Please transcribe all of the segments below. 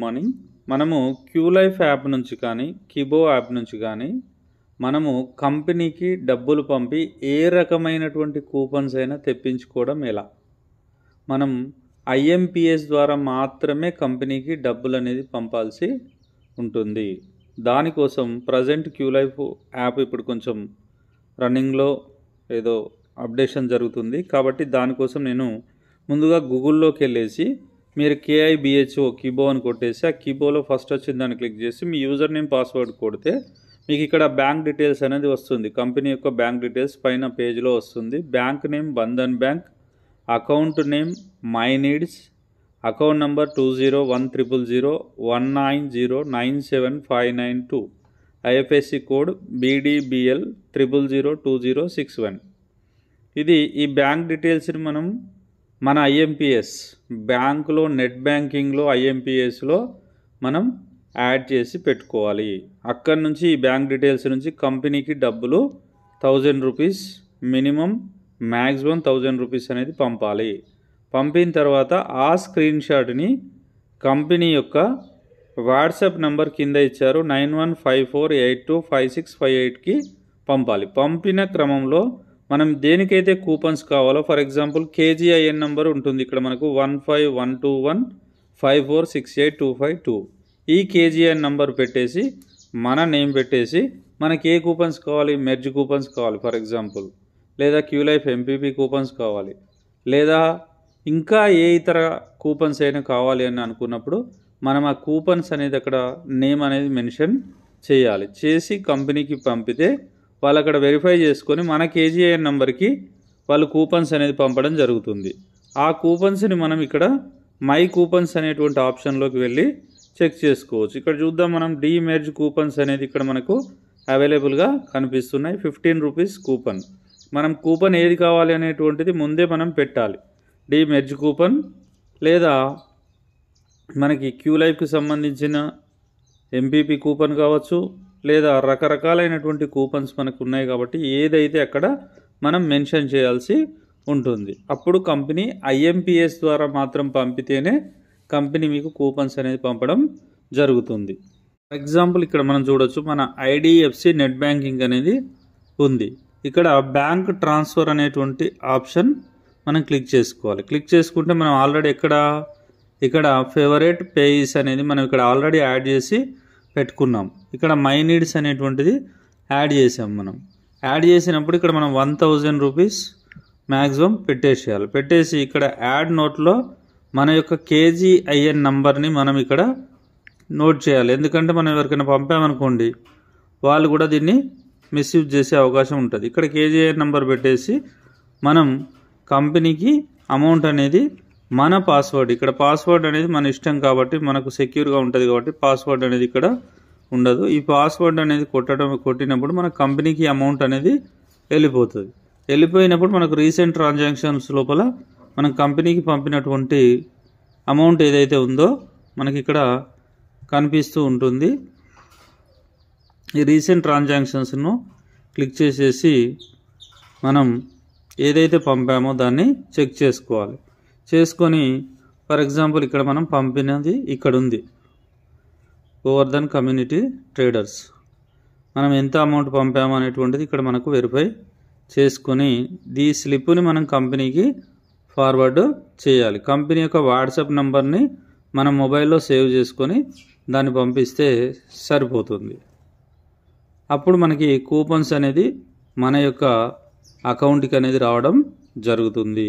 Morning మనము క్యూలైఫ్ app నుంచి కానీ కిబో యాప్ నుంచి కానీ మనము కంపెనీకి డబ్బులు పంపి ఏ రకమైనటువంటి కూపన్స్ అయినా తెప్పించుకోవడం ఎలా? మనం ఐఎంపిఎస్ ద్వారా మాత్రమే కంపెనీకి డబ్బులు అనేది పంపాల్సి ఉంటుంది. దానికోసం ప్రజెంట్ క్యూలైఫ్ యాప్ ఇప్పుడు కొంచెం రన్నింగ్లో ఏదో అప్డేషన్ జరుగుతుంది కాబట్టి దానికోసం నేను ముందుగా గూగుల్లోకి వెళ్ళేసి మీరు KIBHO కిబో అని కొట్టేసి ఆ కిబోలో ఫస్ట్ వచ్చిన దాన్ని క్లిక్ చేసి మీ యూజర్ నేమ్ పాస్వర్డ్ కొడితే మీకు ఇక్కడ బ్యాంక్ డీటెయిల్స్ అనేది వస్తుంది. కంపెనీ యొక్క బ్యాంక్ డీటెయిల్స్ పైన పేజ్లో వస్తుంది. Bank name Bandhan bank, account name my needs, account number 20100019097592, IFSC code BDBL 0002061. ఇది ఈ బ్యాంక్ డీటెయిల్స్ని మనం మన IMPS బ్యాంకులో నెట్ బ్యాంకింగ్లో IMPSలో మనం యాడ్ చేసి పెట్టుకోవాలి. అక్కడి నుంచి ఈ బ్యాంక్ డీటెయిల్స్ నుంచి కంపెనీకి డబ్బులు 1000 రూపీస్ మినిమం మ్యాక్సిమం 1000 రూపీస్ అనేది పంపాలి. పంపిన తర్వాత ఆ స్క్రీన్ షాట్ని కంపెనీ యొక్క వాట్సాప్ నెంబర్ కింద ఇచ్చారు 9154825658కి పంపాలి. పంపిన క్రమంలో మనం దేనికైతే కూపన్స్ కావాలో ఫర్ ఎగ్జాంపుల్ KGIN నెంబర్ ఉంటుంది ఇక్కడ మనకు 151215468252. ఈ KGIN నెంబర్ పెట్టేసి మన నేమ్ పెట్టేసి మనకి ఏ కూపన్స్ కావాలి, మెర్జ్ కూపన్స్ కావాలి ఫర్ ఎగ్జాంపుల్, లేదా క్యూలైఫ్ MPP కూపన్స్ కావాలి, లేదా ఇంకా ఏ ఇతర కూపన్స్ అయినా కావాలి అని అనుకున్నప్పుడు మనం ఆ కూపన్స్ అనేది అక్కడ నేమ్ అనేది మెన్షన్ చేయాలి. చేసి కంపెనీకి పంపితే వాళ్ళు అక్కడ వెరిఫై చేసుకొని మన KGIN నెంబర్కి వాళ్ళు కూపన్స్ అనేది పంపడం జరుగుతుంది. ఆ కూపన్స్ని మనం ఇక్కడ మై కూపన్స్ అనేటువంటి ఆప్షన్లోకి వెళ్ళి చెక్ చేసుకోవచ్చు. ఇక్కడ చూద్దాం మనం డీమెర్జ్ కూపన్స్ అనేది ఇక్కడ మనకు అవైలబుల్గా కనిపిస్తున్నాయి. 15 రూపీస్ కూపన్. మనం కూపన్ ఏది కావాలి అనేటువంటిది ముందే మనం పెట్టాలి. డీమెర్జ్ కూపన్ లేదా మనకి క్యూలైఫ్కి సంబంధించిన MPP కూపన్ కావచ్చు, లేదా రకరకాలైనటువంటి కూపన్స్ మనకు ఉన్నాయి కాబట్టి ఏదైతే అక్కడ మనం మెన్షన్ చేయాల్సి ఉంటుంది. అప్పుడు కంపెనీ IMPS ద్వారా మాత్రం పంపితేనే కంపెనీ మీకు కూపన్స్ అనేది పంపడం జరుగుతుంది. ఫర్ ఎగ్జాంపుల్ ఇక్కడ మనం చూడొచ్చు మన IDFC నెట్ బ్యాంకింగ్ అనేది ఉంది. ఇక్కడ బ్యాంక్ ట్రాన్స్ఫర్ అనేటువంటి ఆప్షన్ మనం క్లిక్ చేసుకోవాలి. క్లిక్ చేసుకుంటే మనం ఆల్రెడీ ఇక్కడ ఫేవరెట్ పేయిస్ అనేది మనం ఇక్కడ ఆల్రెడీ యాడ్ చేసి పెట్టుకున్నాం. ఇక్కడ మై నీడ్స్ అనేటువంటిది యాడ్ చేసాం. మనం యాడ్ చేసినప్పుడు ఇక్కడ మనం 1000 రూపీస్ మ్యాక్సిమం పెట్టేసేయాలి. పెట్టేసి ఇక్కడ యాడ్ నోట్లో మన యొక్క KGIN నంబర్ని మనం ఇక్కడ నోట్ చేయాలి. ఎందుకంటే మనం ఎవరికైనా పంపామనుకోండి వాళ్ళు కూడా దీన్ని మిస్యూజ్ చేసే అవకాశం ఉంటుంది. ఇక్కడ KGIN నంబర్ పెట్టేసి మనం కంపెనీకి అమౌంట్ అనేది మన పాస్వర్డ్, ఇక్కడ పాస్వర్డ్ అనేది మన ఇష్టం కాబట్టి మనకు సెక్యూర్గా ఉంటుంది కాబట్టి పాస్వర్డ్ అనేది ఇక్కడ ఉండదు. ఈ పాస్వర్డ్ అనేది కొట్టినప్పుడు మన కంపెనీకి అమౌంట్ అనేది వెళ్ళిపోతుంది. వెళ్ళిపోయినప్పుడు మనకు రీసెంట్ ట్రాన్సాక్షన్స్ లోపల మనం కంపెనీకి పంపినటువంటి అమౌంట్ ఏదైతే ఉందో మనకి ఇక్కడ కనిపిస్తూ ఉంటుంది. ఈ రీసెంట్ ట్రాన్సాక్షన్స్ను క్లిక్ చేసేసి మనం ఏదైతే పంపామో దాన్ని చెక్ చేసుకోవాలి. చేసుకొని ఫర్ ఎగ్జాంపుల్ ఇక్కడ మనం పంపినది ఇక్కడ ఉంది, గోవర్ధన్ కమ్యూనిటీ ట్రేడర్స్. మనం ఎంత అమౌంట్ పంపాము అనేటువంటిది ఇక్కడ మనకు వెరిఫై చేసుకొని ఈ స్లిప్ని మనం కంపెనీకి ఫార్వర్డ్ చేయాలి. కంపెనీ యొక్క వాట్సాప్ నెంబర్ని మనం మొబైల్లో సేవ్ చేసుకొని దాన్ని పంపిస్తే సరిపోతుంది. అప్పుడు మనకి కూపన్స్ అనేది మన యొక్క అకౌంట్కి అనేది రావడం జరుగుతుంది.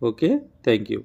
Okay, thank you.